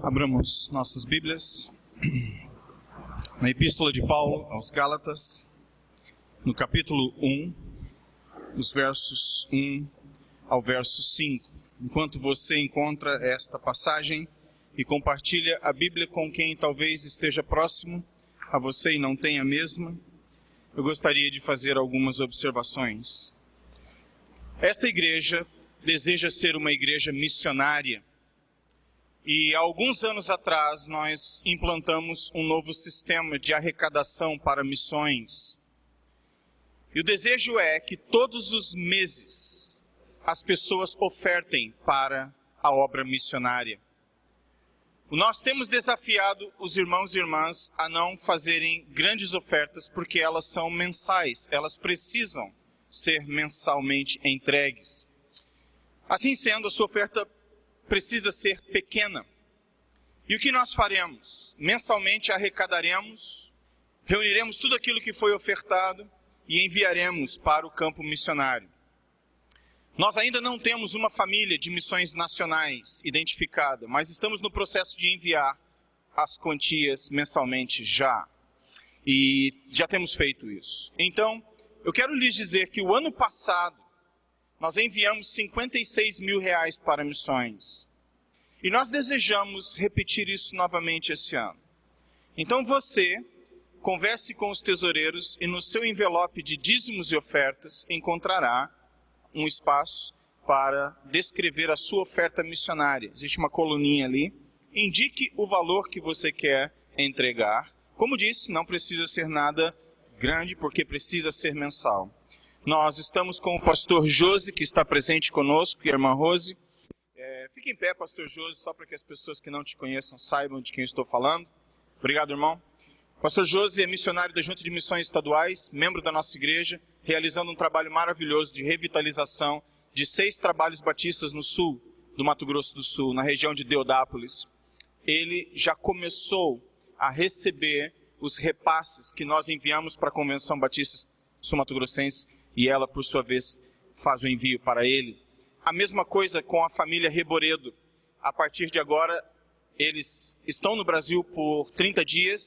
Abramos nossas Bíblias na Epístola de Paulo aos Gálatas, no capítulo 1, os versos 1 ao verso 5. Enquanto você encontra esta passagem e compartilha a Bíblia com quem talvez esteja próximo a você e não tenha a mesma, eu gostaria de fazer algumas observações. Esta igreja deseja ser uma igreja missionária. E há alguns anos atrás nós implantamos um novo sistema de arrecadação para missões. E o desejo é que todos os meses as pessoas ofertem para a obra missionária. Nós temos desafiado os irmãos e irmãs a não fazerem grandes ofertas porque elas são mensais, elas precisam ser mensalmente entregues. Assim sendo, a sua oferta precisa ser pequena. E o que nós faremos? Mensalmente arrecadaremos, reuniremos tudo aquilo que foi ofertado e enviaremos para o campo missionário. Nós ainda não temos uma família de missões nacionais identificada, mas estamos no processo de enviar as quantias mensalmente já. E já temos feito isso. Então, eu quero lhes dizer que o ano passado nós enviamos R$56 mil para missões. E nós desejamos repetir isso novamente esse ano. Então você, converse com os tesoureiros e no seu envelope de dízimos e ofertas encontrará um espaço para descrever a sua oferta missionária. Existe uma coluninha ali. Indique o valor que você quer entregar. Como disse, não precisa ser nada grande porque precisa ser mensal. Nós estamos com o pastor Josi, que está presente conosco, e a irmã Rose. Fique em pé, pastor Josi, só para que as pessoas que não te conheçam saibam de quem estou falando. Obrigado, irmão. Pastor Josi é missionário da Junta de Missões Estaduais, membro da nossa igreja, realizando um trabalho maravilhoso de revitalização de 6 trabalhos batistas no sul do Mato Grosso do Sul, na região de Deodápolis. Ele já começou a receber os repasses que nós enviamos para a Convenção Batista Sul-Mato Grossense, e ela, por sua vez, faz o envio para ele. A mesma coisa com a família Reboredo. A partir de agora, eles estão no Brasil por 30 dias.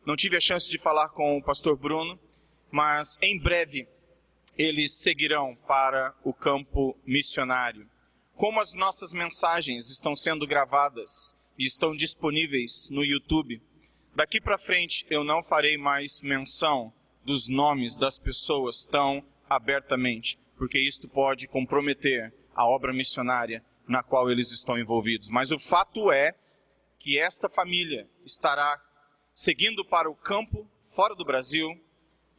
Não tive a chance de falar com o pastor Bruno, mas em breve eles seguirão para o campo missionário. Como as nossas mensagens estão sendo gravadas e estão disponíveis no YouTube, daqui para frente eu não farei mais menção dos nomes das pessoas tão abertamente, porque isto pode comprometer a obra missionária na qual eles estão envolvidos. Mas o fato é que esta família estará seguindo para o campo fora do Brasil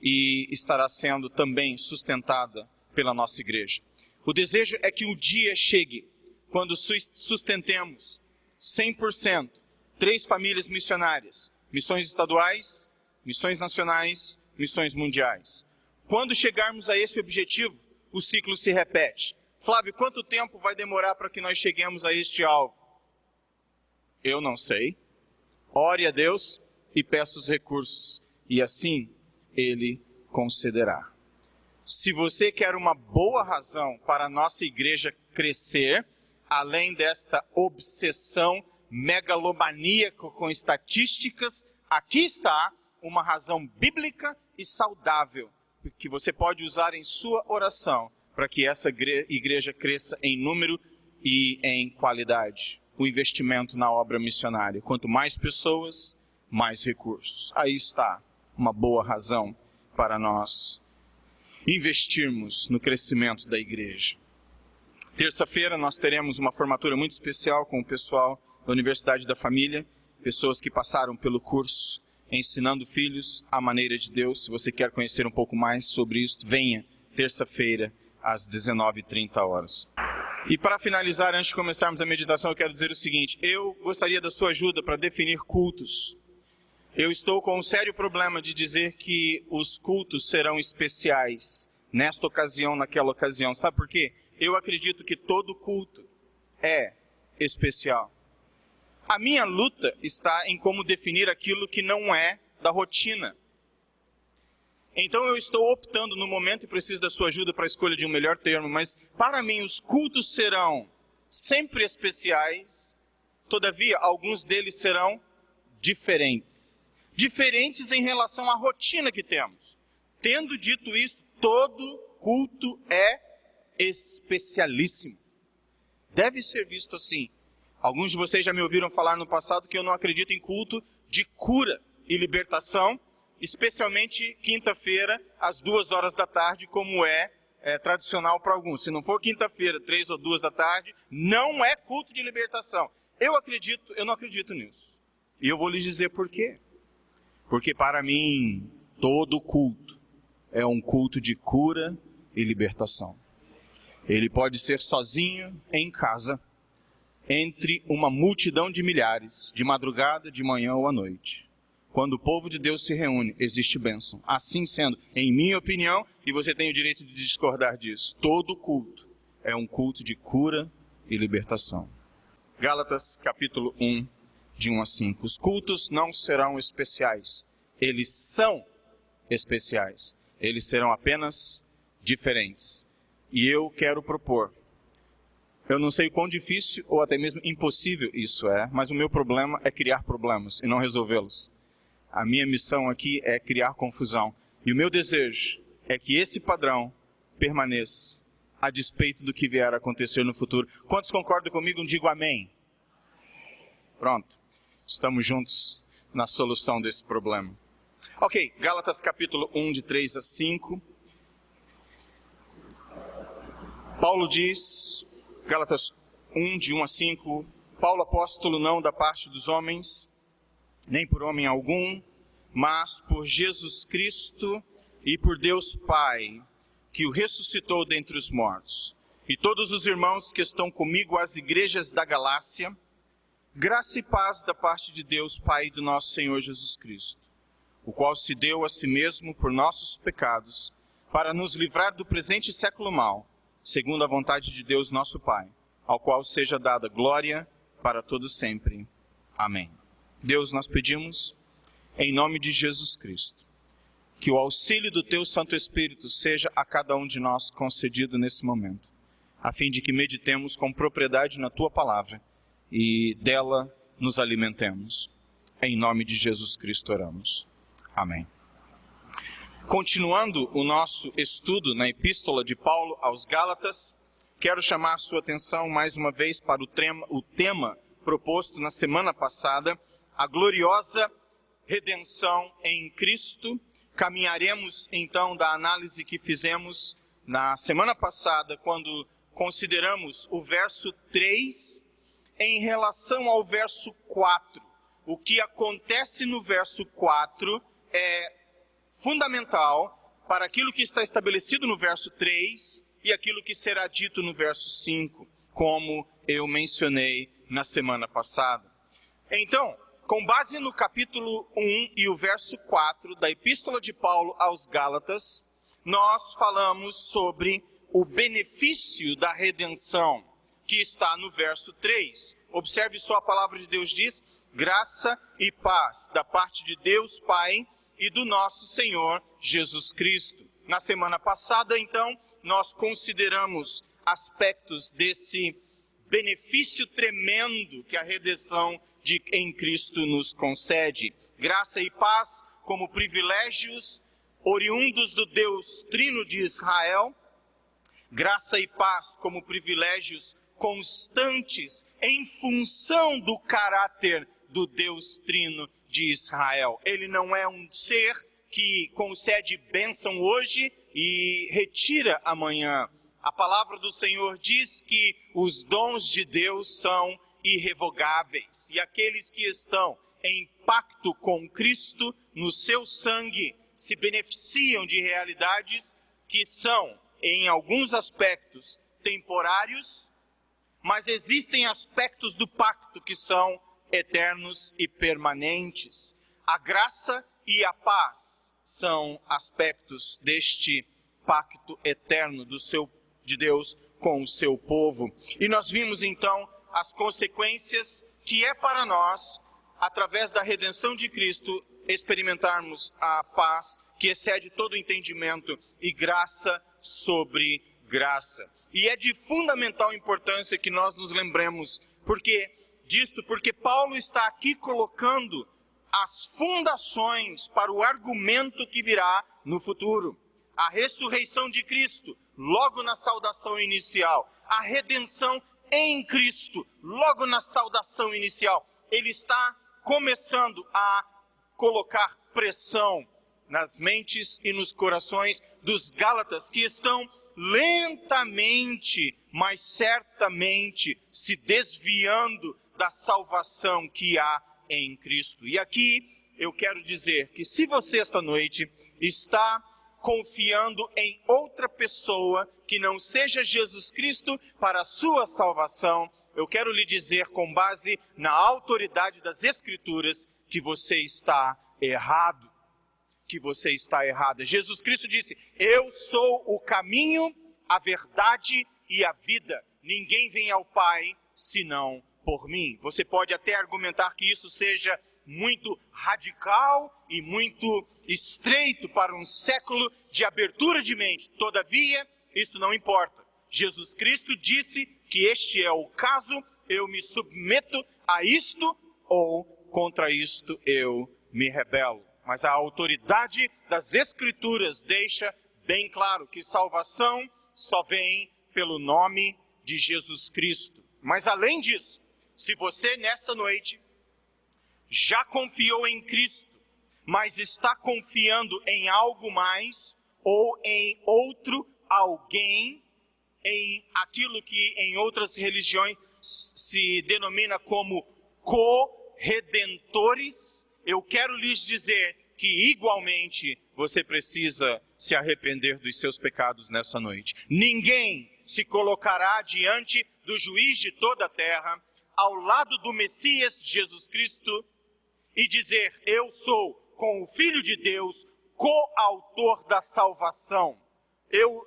e estará sendo também sustentada pela nossa igreja. O desejo é que o dia chegue quando sustentemos 100% 3 famílias missionárias, missões estaduais, missões nacionais, missões mundiais. Quando chegarmos a esse objetivo, o ciclo se repete. Flávio, quanto tempo vai demorar para que nós cheguemos a este alvo? Eu não sei. Ore a Deus e peça os recursos, e assim Ele concederá. Se você quer uma boa razão para a nossa igreja crescer, além desta obsessão megalomaníaca com estatísticas, aqui está uma razão bíblica e saudável que você pode usar em sua oração para que essa igreja cresça em número e em qualidade. O investimento na obra missionária. Quanto mais pessoas, mais recursos. Aí está uma boa razão para nós investirmos no crescimento da igreja. Terça-feira nós teremos uma formatura muito especial com o pessoal da Universidade da Família, pessoas que passaram pelo curso Ensinando Filhos à Maneira de Deus. Se você quer conhecer um pouco mais sobre isso, venha terça-feira às 19h30. E para finalizar, antes de começarmos a meditação, eu quero dizer o seguinte: eu gostaria da sua ajuda para definir cultos. Eu estou com um sério problema de dizer que os cultos serão especiais nesta ocasião, naquela ocasião. Sabe por quê? Eu acredito que todo culto é especial. A minha luta está em como definir aquilo que não é da rotina. Então eu estou optando no momento, e preciso da sua ajuda para a escolha de um melhor termo, mas para mim os cultos serão sempre especiais Todavia, alguns deles serão diferentes. Diferentes em relação à rotina que temos. Tendo dito isso, todo culto é especialíssimo. Deve ser visto assim. Alguns de vocês já me ouviram falar no passado que eu não acredito em culto de cura e libertação, especialmente quinta-feira, às 2 da tarde, como é tradicional para alguns. Se não for quinta-feira, 3 ou 2 da tarde, não é culto de libertação. Eu não acredito nisso. E eu vou lhes dizer por quê. Porque para mim, todo culto é um culto de cura e libertação. Ele pode ser sozinho em casa, entre uma multidão de milhares, de madrugada, de manhã ou à noite. Quando o povo de Deus se reúne, existe bênção. Assim sendo, em minha opinião, e você tem o direito de discordar disso, todo culto é um culto de cura e libertação. Gálatas capítulo 1, de 1 a 5. Os cultos não serão especiais, eles são especiais. Eles serão apenas diferentes. E eu quero propor, eu não sei quão difícil ou até mesmo impossível isso é, mas o meu problema é criar problemas e não resolvê-los. A minha missão aqui é criar confusão. E o meu desejo é que esse padrão permaneça, a despeito do que vier a acontecer no futuro. Quantos concordam comigo? Digo amém. Pronto. Estamos juntos na solução desse problema. Ok, Gálatas capítulo 1, de 3 a 5. Paulo diz, Gálatas 1, de 1 a 5, Paulo apóstolo não da parte dos homens, nem por homem algum, mas por Jesus Cristo e por Deus Pai, que o ressuscitou dentre os mortos. E todos os irmãos que estão comigo às igrejas da Galácia, graça e paz da parte de Deus Pai e do nosso Senhor Jesus Cristo, o qual se deu a si mesmo por nossos pecados, para nos livrar do presente século mau, segundo a vontade de Deus nosso Pai, ao qual seja dada glória para todo sempre. Amém. Deus, nós pedimos, em nome de Jesus Cristo, que o auxílio do Teu Santo Espírito seja a cada um de nós concedido nesse momento, a fim de que meditemos com propriedade na Tua Palavra e dela nos alimentemos. Em nome de Jesus Cristo oramos. Amém. Continuando o nosso estudo na Epístola de Paulo aos Gálatas, quero chamar a sua atenção mais uma vez para o tema proposto na semana passada, a gloriosa redenção em Cristo. Caminharemos então da análise que fizemos na semana passada, quando consideramos o verso 3 em relação ao verso 4. O que acontece no verso 4 é fundamental para aquilo que está estabelecido no verso 3 e aquilo que será dito no verso 5, como eu mencionei na semana passada. Então, com base no capítulo 1 e o verso 4 da Epístola de Paulo aos Gálatas, nós falamos sobre o benefício da redenção, que está no verso 3. Observe só, a palavra de Deus diz: graça e paz da parte de Deus Pai e do nosso Senhor Jesus Cristo. Na semana passada, então, nós consideramos aspectos desse benefício tremendo que a redenção em Cristo nos concede. Graça e paz como privilégios oriundos do Deus Trino de Israel. Graça e paz como privilégios constantes em função do caráter do Deus Trino de Israel. Ele não é um ser que concede bênção hoje e retira amanhã. A palavra do Senhor diz que os dons de Deus são irrevogáveis. E aqueles que estão em pacto com Cristo, no seu sangue, se beneficiam de realidades que são, em alguns aspectos, temporários, mas existem aspectos do pacto que são eternos e permanentes. A graça e a paz são aspectos deste pacto eterno de Deus com o seu povo. E nós vimos então as consequências que é para nós, através da redenção de Cristo, experimentarmos a paz que excede todo entendimento e graça sobre graça. E é de fundamental importância que nós nos lembremos, porque disto porque Paulo está aqui colocando as fundações para o argumento que virá no futuro. A ressurreição de Cristo, logo na saudação inicial. A redenção em Cristo, logo na saudação inicial. Ele está começando a colocar pressão nas mentes e nos corações dos Gálatas, que estão lentamente, mas certamente se desviando da salvação que há em Cristo. E aqui eu quero dizer que se você esta noite está confiando em outra pessoa que não seja Jesus Cristo para a sua salvação, eu quero lhe dizer, com base na autoridade das Escrituras, que você está errado. Que você está errada. Jesus Cristo disse: eu sou o caminho, a verdade e a vida. Ninguém vem ao Pai senão por mim. Você pode até argumentar que isso seja muito radical e muito estreito para um século de abertura de mente. Todavia, isso não importa. Jesus Cristo disse que este é o caso, eu me submeto a isto ou contra isto eu me rebelo. Mas a autoridade das Escrituras deixa bem claro que salvação só vem pelo nome de Jesus Cristo. Mas além disso, se você nesta noite já confiou em Cristo, mas está confiando em algo mais, ou em outro alguém, em aquilo que em outras religiões se denomina como corredentores, eu quero lhes dizer que igualmente você precisa se arrepender dos seus pecados nessa noite. Ninguém se colocará diante do juiz de toda a terra, ao lado do Messias Jesus Cristo, e dizer: eu sou, com o Filho de Deus, coautor da salvação. Eu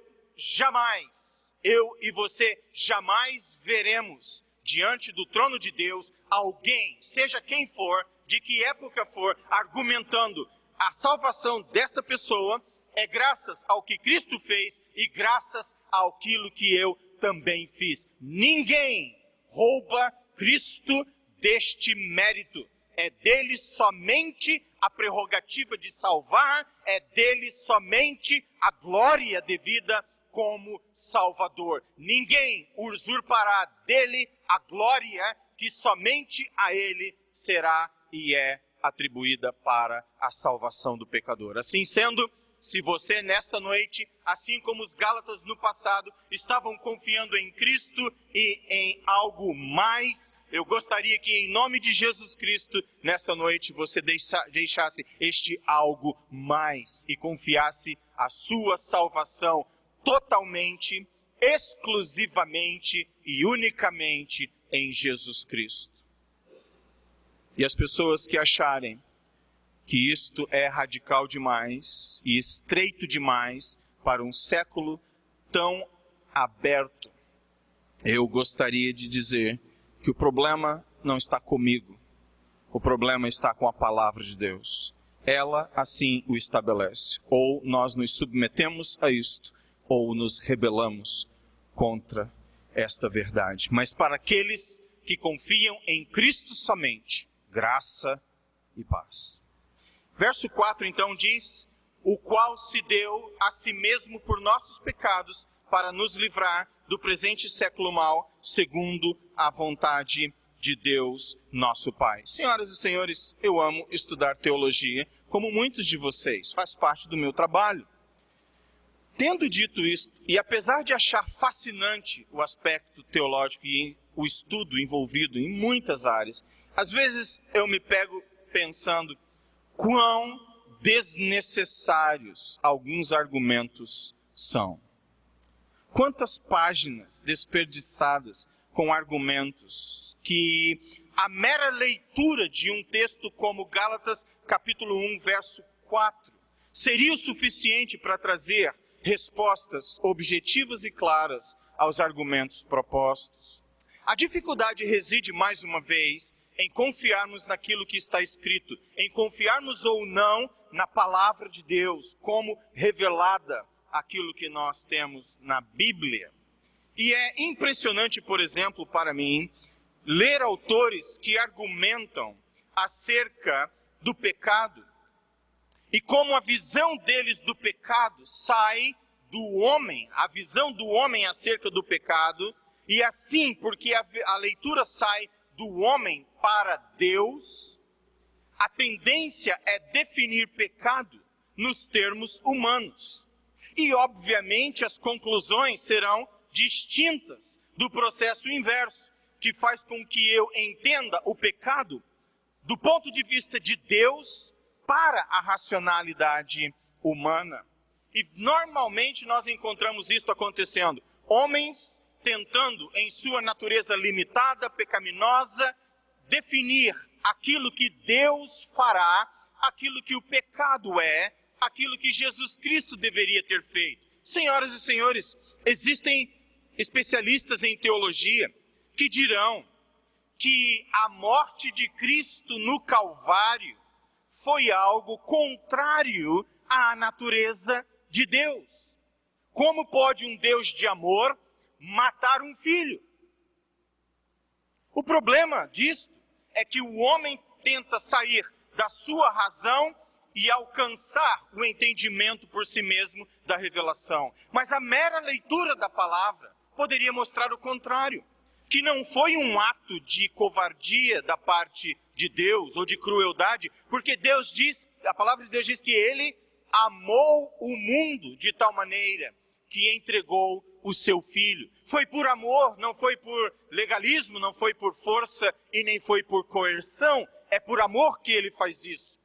e você jamais veremos diante do trono de Deus alguém, seja quem for, de que época for, argumentando: a salvação desta pessoa é graças ao que Cristo fez e graças àquilo que eu também fiz. Ninguém rouba Cristo deste mérito. É dele somente a prerrogativa de salvar, é dele somente a glória devida como Salvador. Ninguém usurpará dele a glória que somente a ele será e é atribuída para a salvação do pecador. Assim sendo, se você nesta noite, assim como os Gálatas no passado, estavam confiando em Cristo e em algo mais, eu gostaria que em nome de Jesus Cristo, nesta noite, você deixasse este algo mais e confiasse a sua salvação totalmente, exclusivamente e unicamente em Jesus Cristo. E as pessoas que acharem que isto é radical demais e estreito demais para um século tão aberto, eu gostaria de dizer que o problema não está comigo, o problema está com a palavra de Deus. Ela assim o estabelece. Ou nós nos submetemos a isto, ou nos rebelamos contra esta verdade. Mas para aqueles que confiam em Cristo somente, graça e paz. Verso 4 então diz: o qual se deu a si mesmo por nossos pecados, para nos livrar do presente século mau, segundo a vontade de Deus, nosso Pai. Senhoras e senhores, eu amo estudar teologia, como muitos de vocês, faz parte do meu trabalho. Tendo dito isto, e apesar de achar fascinante o aspecto teológico e o estudo envolvido em muitas áreas, às vezes eu me pego pensando quão desnecessários alguns argumentos são. Quantas páginas desperdiçadas com argumentos que a mera leitura de um texto como Gálatas capítulo 1, verso 4, seria o suficiente para trazer respostas objetivas e claras aos argumentos propostos. A dificuldade reside, mais uma vez, em confiarmos naquilo que está escrito, em confiarmos ou não na palavra de Deus, como revelada aquilo que nós temos na Bíblia. E é impressionante, por exemplo, para mim, ler autores que argumentam acerca do pecado e como a visão deles do pecado sai do homem, a visão do homem acerca do pecado, e assim, porque a leitura sai do homem para Deus, a tendência é definir pecado nos termos humanos. E, obviamente, as conclusões serão distintas do processo inverso, que faz com que eu entenda o pecado do ponto de vista de Deus para a racionalidade humana. E normalmente nós encontramos isso acontecendo. Homens tentando, em sua natureza limitada, pecaminosa, definir aquilo que Deus fará, aquilo que o pecado é, aquilo que Jesus Cristo deveria ter feito. Senhoras e senhores, existem especialistas em teologia que dirão que a morte de Cristo no Calvário foi algo contrário à natureza de Deus. Como pode um Deus de amor matar um filho? O problema disso é que o homem tenta sair da sua razão e alcançar o entendimento por si mesmo da revelação. Mas a mera leitura da palavra poderia mostrar o contrário, que não foi um ato de covardia da parte de Deus ou de crueldade, porque Deus diz, a palavra de Deus diz que Ele amou o mundo de tal maneira que entregou o seu Filho. Foi por amor, não foi por legalismo, não foi por força e nem foi por coerção. É por amor que Ele faz isso.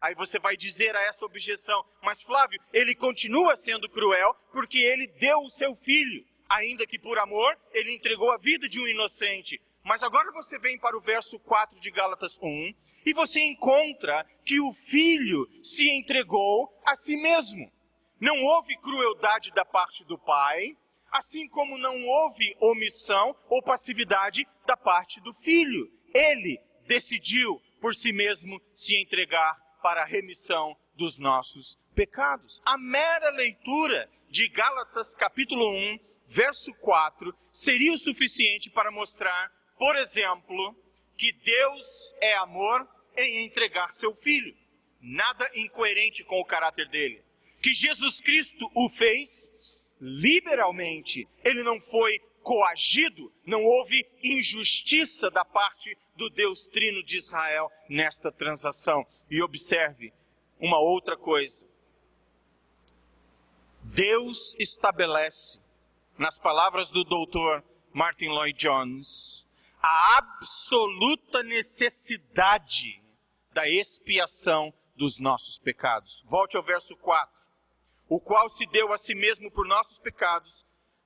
Aí você vai dizer a essa objeção, mas Flávio, Ele continua sendo cruel porque Ele deu o seu Filho. Ainda que por amor, Ele entregou a vida de um inocente. Mas agora você vem para o verso 4 de Gálatas 1, e você encontra que o Filho se entregou a si mesmo. Não houve crueldade da parte do Pai, assim como não houve omissão ou passividade da parte do Filho. Ele decidiu por si mesmo se entregar para a remissão dos nossos pecados. A mera leitura de Gálatas capítulo 1, verso 4, seria o suficiente para mostrar, por exemplo, que Deus é amor em entregar seu Filho. Nada incoerente com o caráter dele. Que Jesus Cristo o fez liberalmente. Ele não foi coagido, não houve injustiça da parte do Deus Trino de Israel nesta transação. E observe uma outra coisa. Deus estabelece, nas palavras do doutor Martin Lloyd-Jones, a absoluta necessidade da expiação dos nossos pecados. Volte ao verso 4. O qual se deu a si mesmo por nossos pecados,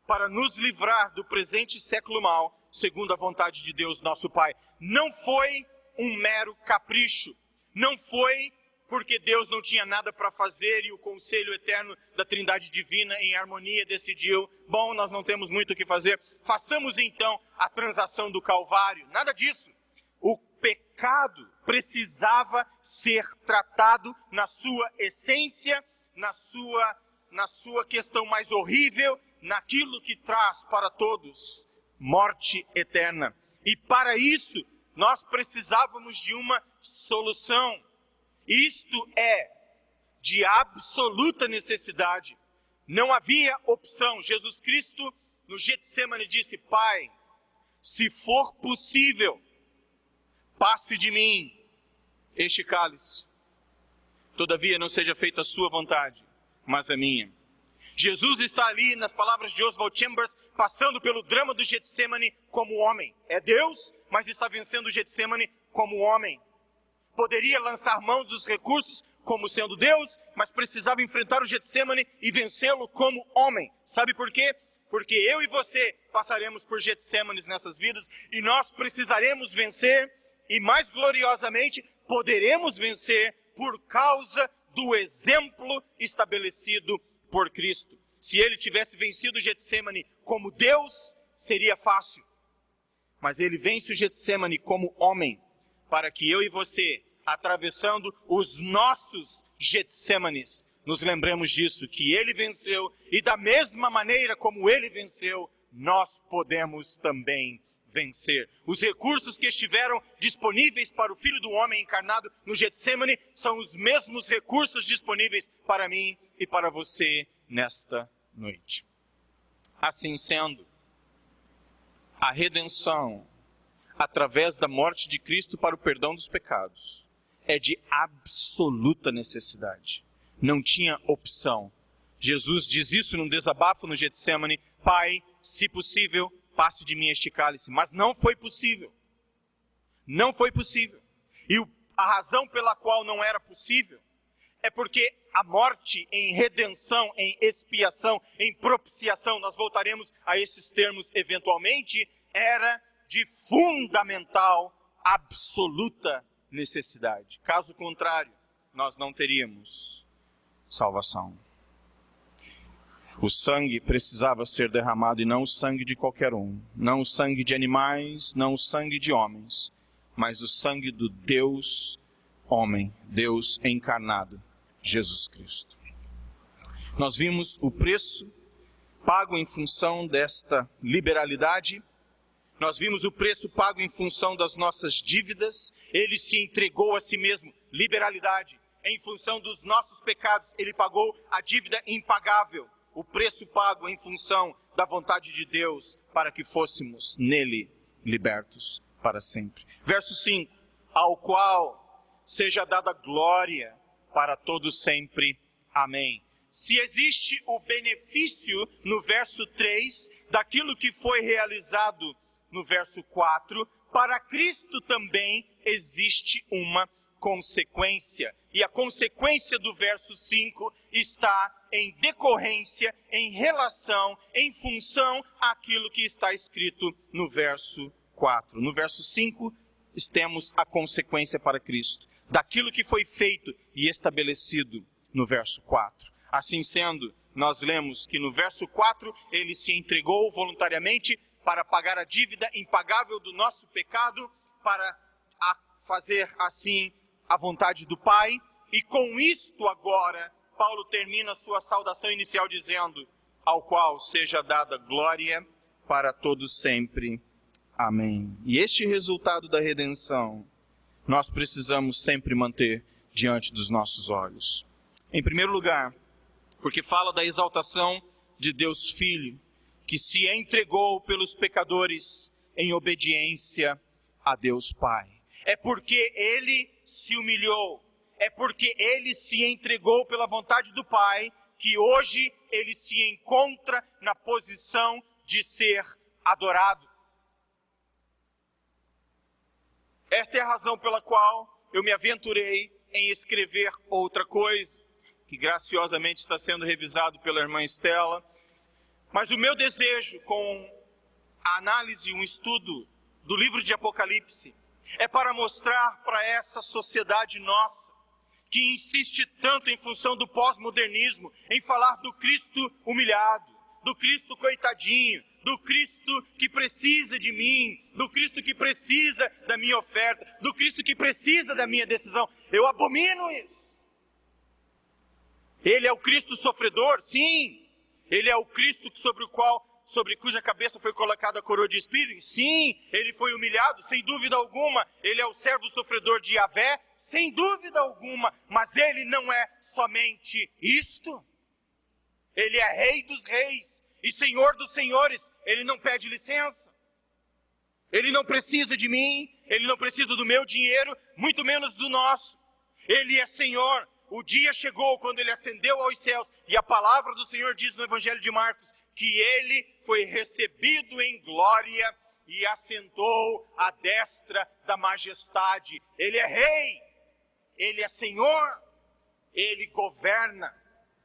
para nos livrar do presente século mau, segundo a vontade de Deus nosso Pai. Não foi um mero capricho. Não foi porque Deus não tinha nada para fazer e o conselho eterno da Trindade Divina em harmonia decidiu, bom, nós não temos muito o que fazer, façamos então a transação do Calvário. Nada disso. O pecado precisava ser tratado na sua essência, na sua questão mais horrível, naquilo que traz para todos morte eterna. E para isso, nós precisávamos de uma solução. Isto é de absoluta necessidade. Não havia opção. Jesus Cristo, no Getsemane, disse, Pai, se for possível, passe de mim este cálice. Todavia, não seja feita a sua vontade, mas a minha. Jesus está ali, nas palavras de Oswald Chambers, passando pelo drama do Getsemane como homem. É Deus, mas está vencendo o Getsemane como homem. Poderia lançar mão dos recursos como sendo Deus, mas precisava enfrentar o Getsemane e vencê-lo como homem. Sabe por quê? Porque eu e você passaremos por Getsemanes nessas vidas e nós precisaremos vencer e mais gloriosamente poderemos vencer por causa do exemplo estabelecido por Cristo. Se ele tivesse vencido o Getsemane como Deus, seria fácil. Mas ele vence o Getsemane como homem, para que eu e você, atravessando os nossos Getsemanes, nos lembremos disso, que ele venceu, e da mesma maneira como ele venceu, nós podemos também vencer. Os recursos que estiveram disponíveis para o Filho do Homem encarnado no Getsemane são os mesmos recursos disponíveis para mim e para você nesta noite. Assim sendo, a redenção através da morte de Cristo para o perdão dos pecados é de absoluta necessidade. Não tinha opção. Jesus diz isso num desabafo no Getsemane: Pai, se possível, passe de mim este cálice. Mas não foi possível. Não foi possível. E a razão pela qual não era possível é porque a morte em redenção, em expiação, em propiciação, nós voltaremos a esses termos eventualmente, era de fundamental, absoluta necessidade. Caso contrário, nós não teríamos salvação. O sangue precisava ser derramado, e não o sangue de qualquer um. Não o sangue de animais, não o sangue de homens, mas o sangue do Deus homem, Deus encarnado, Jesus Cristo. Nós vimos o preço pago em função desta liberalidade. Nós vimos o preço pago em função das nossas dívidas. Ele se entregou a si mesmo, liberalidade. Em função dos nossos pecados, ele pagou a dívida impagável. O preço pago em função da vontade de Deus, para que fôssemos nele libertos para sempre. Verso 5. Ao qual seja dada glória para todos sempre. Amém. Se existe o benefício no verso 3, daquilo que foi realizado no verso 4, para Cristo também existe uma consequência. E a consequência do verso 5 está em decorrência, em relação, em função àquilo que está escrito no verso 4. No verso 5, temos a consequência para Cristo, daquilo que foi feito e estabelecido no verso 4. Assim sendo, nós lemos que no verso 4, ele se entregou voluntariamente para pagar a dívida impagável do nosso pecado, para fazer assim a vontade do Pai. E com isto agora, Paulo termina a sua saudação inicial dizendo: ao qual seja dada glória para todos sempre. Amém. E este resultado da redenção, nós precisamos sempre manter diante dos nossos olhos. Em primeiro lugar, porque fala da exaltação de Deus Filho, que se entregou pelos pecadores em obediência a Deus Pai. É porque ele se humilhou, é porque ele se entregou pela vontade do Pai, que hoje ele se encontra na posição de ser adorado. Esta é a razão pela qual eu me aventurei em escrever outra coisa, que graciosamente está sendo revisado pela irmã Estela. Mas o meu desejo com a análise, um estudo do livro de Apocalipse, é para mostrar para essa sociedade nossa, que insiste tanto em função do pós-modernismo, em falar do Cristo humilhado, do Cristo coitadinho, do Cristo que precisa de mim, do Cristo que precisa da minha oferta, do Cristo que precisa da minha decisão. Eu abomino isso. Ele é o Cristo sofredor? Sim. Ele é o Cristo sobre cuja cabeça foi colocada a coroa de espinhos? Sim. Ele foi humilhado? Sem dúvida alguma. Ele é o servo sofredor de Yahvé? Sem dúvida alguma. Mas ele não é somente isto. Ele é Rei dos reis e Senhor dos senhores. Ele não pede licença. Ele não precisa de mim. Ele não precisa do meu dinheiro, muito menos do nosso. Ele é Senhor. O dia chegou quando ele ascendeu aos céus, e a palavra do Senhor diz no Evangelho de Marcos que ele foi recebido em glória e assentou à destra da majestade. Ele é Rei, ele é Senhor, ele governa.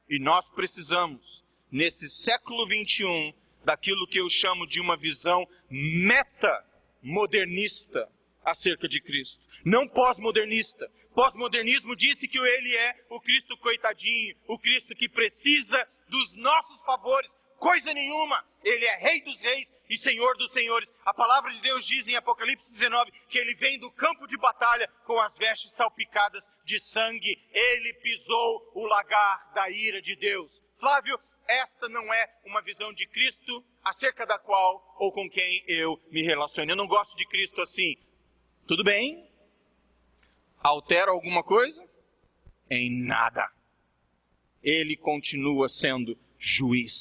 E nós precisamos, nesse século 21, daquilo que eu chamo de uma visão metamodernista acerca de Cristo. Não pós-modernista. Pós-modernismo disse que ele é o Cristo coitadinho, o Cristo que precisa dos nossos favores. Coisa nenhuma. Ele é Rei dos reis e Senhor dos senhores. A palavra de Deus diz em Apocalipse 19 que ele vem do campo de batalha com as vestes salpicadas de sangue. Ele pisou o lagar da ira de Deus. Flávio, esta não é uma visão de Cristo acerca da qual ou com quem eu me relaciono. Eu não gosto de Cristo assim. Tudo bem? Altera alguma coisa? Em nada. Ele continua sendo juiz.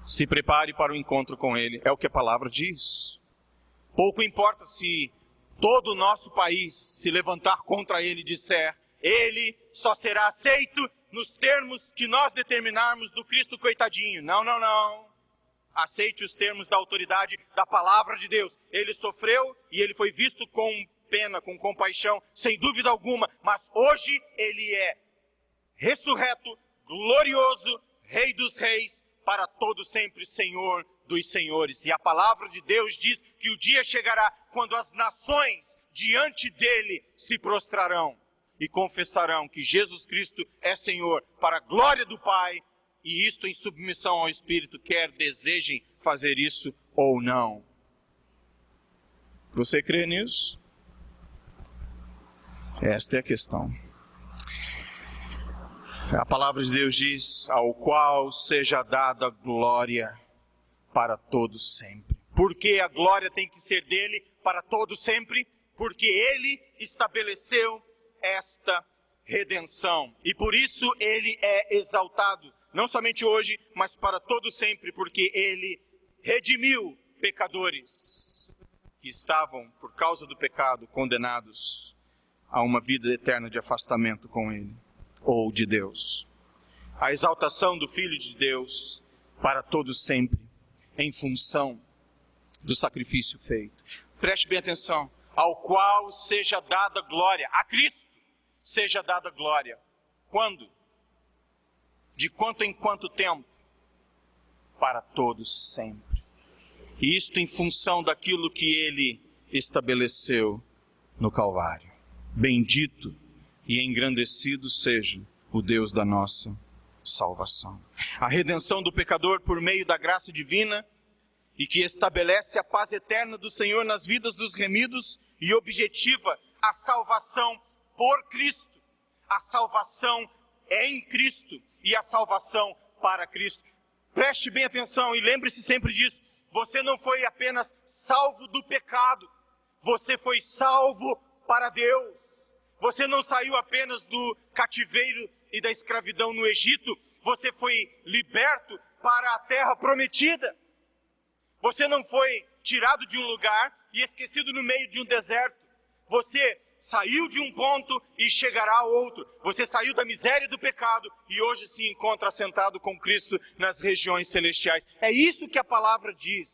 Se prepare para o encontro com Ele. É o que a palavra diz. Pouco importa se todo o nosso país se levantar contra Ele e disser, Ele só será aceito nos termos que nós determinarmos do Cristo coitadinho. Não, não, não. Aceite os termos da autoridade da palavra de Deus. Ele sofreu e Ele foi visto com pena, com compaixão, sem dúvida alguma. Mas hoje Ele é ressurreto, glorioso, Rei dos reis, para todo sempre Senhor dos senhores. E a palavra de Deus diz que o dia chegará quando as nações diante dele se prostrarão e confessarão que Jesus Cristo é Senhor, para a glória do Pai, e isto em submissão ao Espírito, quer desejem fazer isso ou não. Você crê nisso? Esta é a questão. A palavra de Deus diz, ao qual seja dada glória para todos sempre. Por que a glória tem que ser dele para todos sempre? Porque ele estabeleceu esta redenção. E por isso ele é exaltado, não somente hoje, mas para todos sempre, porque ele redimiu pecadores que estavam, por causa do pecado, condenados a uma vida eterna de afastamento com ele, ou de Deus. A exaltação do Filho de Deus para todos sempre, em função do sacrifício feito. Preste bem atenção. Ao qual seja dada glória, a Cristo seja dada glória. Quando? De quanto em quanto tempo? Para todos sempre. E isto em função daquilo que ele estabeleceu no Calvário. Bendito e engrandecido seja o Deus da nossa salvação. A redenção do pecador por meio da graça divina e que estabelece a paz eterna do Senhor nas vidas dos remidos e objetiva a salvação por Cristo. A salvação é em Cristo e a salvação para Cristo. Preste bem atenção e lembre-se sempre disso. Você não foi apenas salvo do pecado, você foi salvo para Deus. Você não saiu apenas do cativeiro e da escravidão no Egito, você foi liberto para a terra prometida. Você não foi tirado de um lugar e esquecido no meio de um deserto. Você saiu de um ponto e chegará a outro. Você saiu da miséria e do pecado e hoje se encontra assentado com Cristo nas regiões celestiais. É isso que a palavra diz.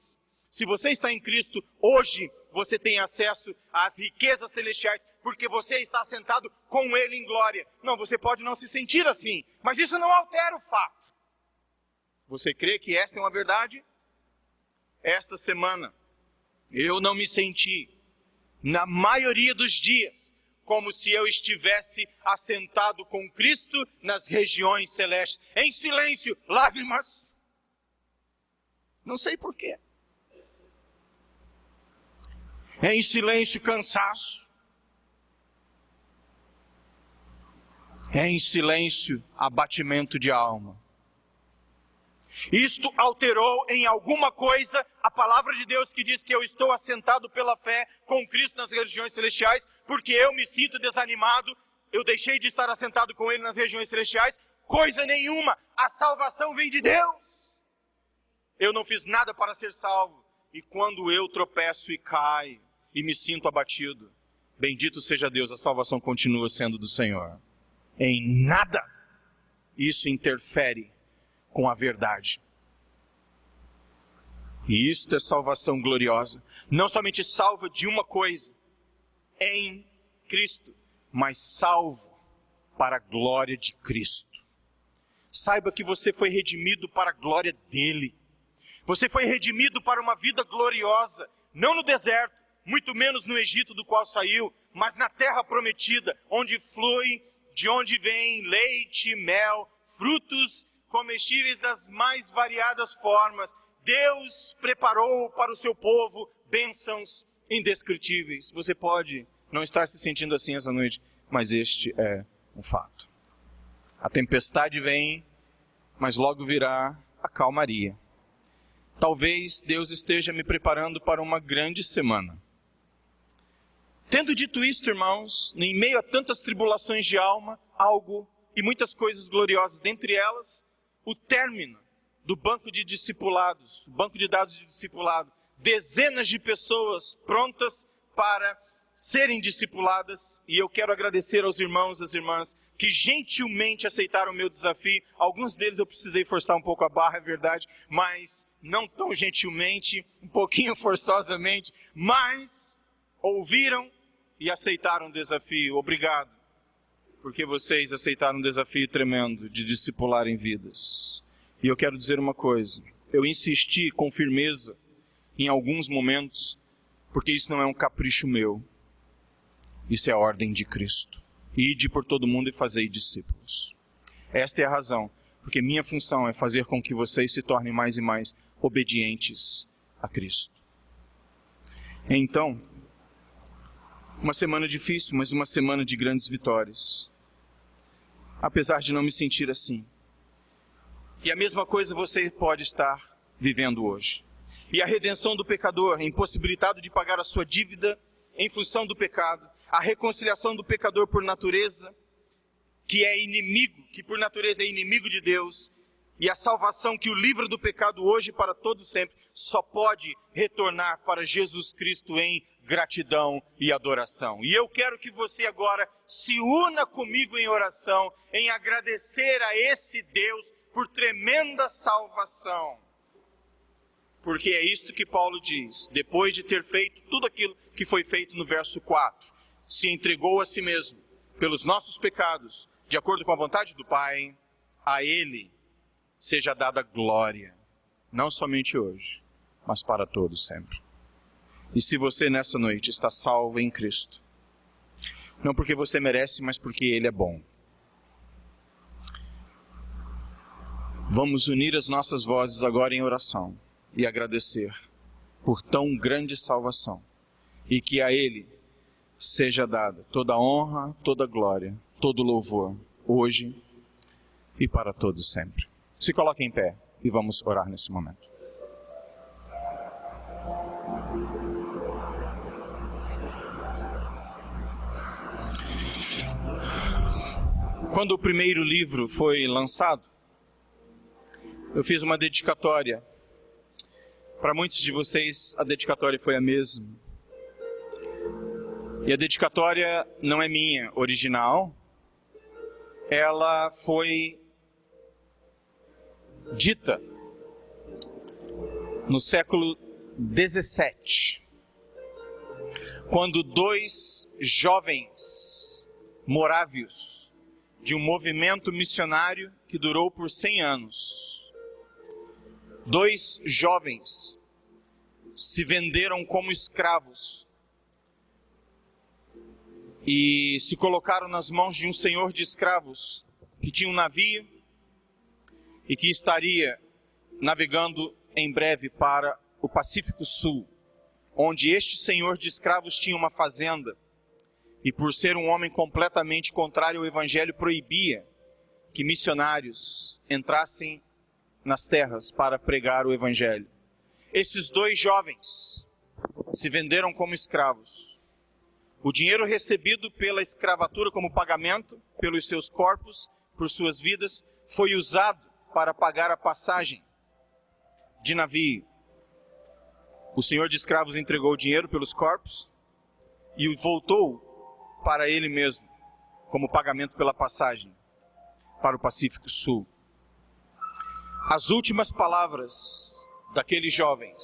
Se você está em Cristo, hoje você tem acesso às riquezas celestiais, porque você está sentado com Ele em glória. Não, você pode não se sentir assim, mas isso não altera o fato. Você crê que esta é uma verdade? Esta semana, eu não me senti, na maioria dos dias, como se eu estivesse assentado com Cristo nas regiões celestes. Em silêncio, lágrimas. Não sei porquê. Em silêncio, cansaço. Em silêncio, abatimento de alma. Isto alterou em alguma coisa a palavra de Deus que diz que eu estou assentado pela fé com Cristo nas regiões celestiais, porque eu me sinto desanimado, eu deixei de estar assentado com Ele nas regiões celestiais? Coisa nenhuma, a salvação vem de Deus. Eu não fiz nada para ser salvo, e quando eu tropeço e caio, e me sinto abatido, bendito seja Deus, a salvação continua sendo do Senhor. Em nada isso interfere com a verdade. E isto é salvação gloriosa. Não somente salva de uma coisa, em Cristo, mas salvo para a glória de Cristo. Saiba que você foi redimido para a glória dele. Você foi redimido para uma vida gloriosa, não no deserto, muito menos no Egito do qual saiu, mas na terra prometida, onde flui, de onde vem leite, mel, frutos comestíveis das mais variadas formas. Deus preparou para o seu povo bênçãos indescritíveis. Você pode não estar se sentindo assim essa noite, mas este é um fato. A tempestade vem mas logo virá a calmaria. Talvez Deus esteja me preparando para uma grande semana. Tendo dito isto, irmãos, em meio a tantas tribulações de alma, algo e muitas coisas gloriosas, dentre elas, o término do banco de discipulados, o banco de dados de discipulado, dezenas de pessoas prontas para serem discipuladas, e eu quero agradecer aos irmãos e às irmãs que gentilmente aceitaram o meu desafio. Alguns deles eu precisei forçar um pouco a barra, é verdade, mas não tão gentilmente, um pouquinho forçosamente, mas ouviram e aceitaram o desafio. Obrigado, porque vocês aceitaram um desafio tremendo de discipularem vidas. E eu quero dizer uma coisa, eu insisti com firmeza em alguns momentos, porque isso não é um capricho meu, isso é a ordem de Cristo. Ide por todo mundo e fazei discípulos. Esta é a razão, porque minha função é fazer com que vocês se tornem mais e mais obedientes a Cristo. Então, uma semana difícil, mas uma semana de grandes vitórias. Apesar de não me sentir assim. E a mesma coisa você pode estar vivendo hoje. E a redenção do pecador, impossibilitado de pagar a sua dívida em função do pecado, a reconciliação do pecador por natureza, que é inimigo, que por natureza é inimigo de Deus, e a salvação que o livra do pecado hoje e para todo sempre, só pode retornar para Jesus Cristo em gratidão e adoração. E eu quero que você agora se una comigo em oração, em agradecer a esse Deus por tremenda salvação. Porque é isto que Paulo diz, depois de ter feito tudo aquilo que foi feito no verso 4. Se entregou a si mesmo pelos nossos pecados, de acordo com a vontade do Pai, a Ele seja dada glória, não somente hoje, mas para todos sempre. E se você nessa noite está salvo em Cristo, não porque você merece, mas porque Ele é bom, vamos unir as nossas vozes agora em oração e agradecer por tão grande salvação, e que a Ele seja dada toda a honra, toda a glória, todo o louvor, hoje e para todos sempre. Se coloque em pé e vamos orar nesse momento. Quando o primeiro livro foi lançado, eu fiz uma dedicatória. Para muitos de vocês, a dedicatória foi a mesma. E a dedicatória não é minha, original. Ela foi dita no século XVII, quando dois jovens morávios de um movimento missionário que durou por 100 anos, dois jovens se venderam como escravos e se colocaram nas mãos de um senhor de escravos que tinha um navio e que estaria navegando em breve para o Pacífico Sul, onde este senhor de escravos tinha uma fazenda e, por ser um homem completamente contrário ao Evangelho, proibia que missionários entrassem nas terras para pregar o Evangelho. Esses dois jovens se venderam como escravos. O dinheiro recebido pela escravatura como pagamento pelos seus corpos, por suas vidas, foi usado para pagar a passagem de navio. O senhor de escravos entregou o dinheiro pelos corpos e voltou para ele mesmo, como pagamento pela passagem para o Pacífico Sul. As últimas palavras daqueles jovens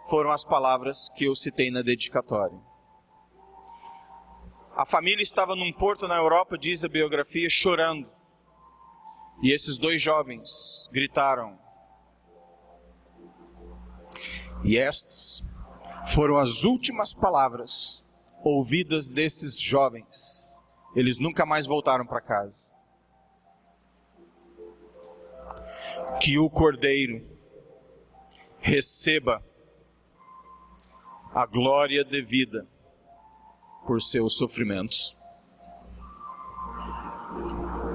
foram as palavras que eu citei na dedicatória. A família estava num porto na Europa, diz a biografia, chorando. E esses dois jovens gritaram. E estas foram as últimas palavras ouvidas desses jovens. Eles nunca mais voltaram para casa. Que o Cordeiro receba a glória devida por seus sofrimentos.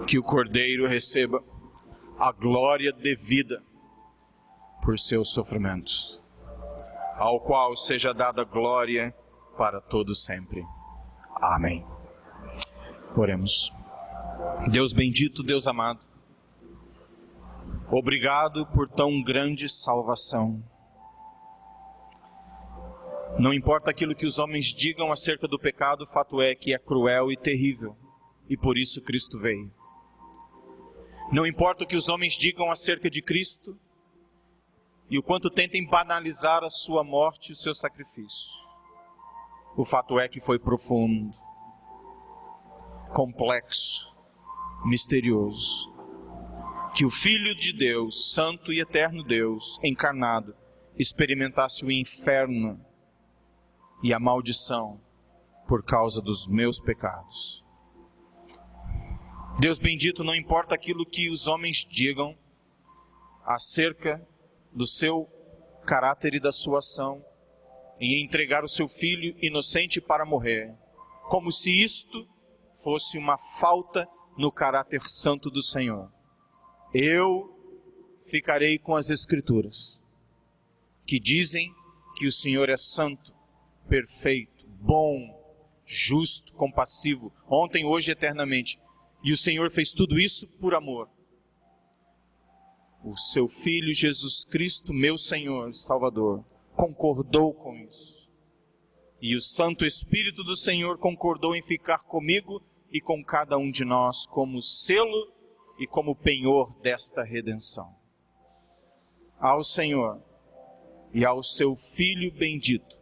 Que o Cordeiro receba a glória devida por seus sofrimentos, ao qual seja dada glória para todo sempre. Amém. Oremos. Deus bendito, Deus amado, obrigado por tão grande salvação. Não importa aquilo que os homens digam acerca do pecado, o fato é que é cruel e terrível, e por isso Cristo veio. Não importa o que os homens digam acerca de Cristo, e o quanto tentem banalizar a sua morte e o seu sacrifício. O fato é que foi profundo, complexo, misterioso. Que o Filho de Deus, Santo e Eterno Deus, encarnado, experimentasse o inferno e a maldição por causa dos meus pecados. Deus bendito, não importa aquilo que os homens digam acerca do seu caráter e da sua ação em entregar o seu filho inocente para morrer, como se isto fosse uma falta no caráter santo do Senhor. Eu ficarei com as Escrituras, que dizem que o Senhor é santo, perfeito, bom, justo, compassivo, ontem, hoje e eternamente. E o Senhor fez tudo isso por amor. O seu Filho Jesus Cristo, meu Senhor, Salvador, concordou com isso. E o Santo Espírito do Senhor concordou em ficar comigo e com cada um de nós como selo e como penhor desta redenção. Ao Senhor e ao seu Filho bendito,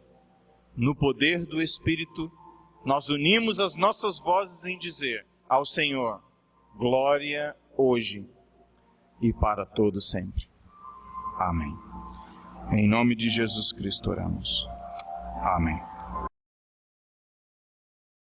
no poder do Espírito, nós unimos as nossas vozes em dizer ao Senhor, glória hoje e para todo sempre. Amém. Em nome de Jesus Cristo oramos. Amém.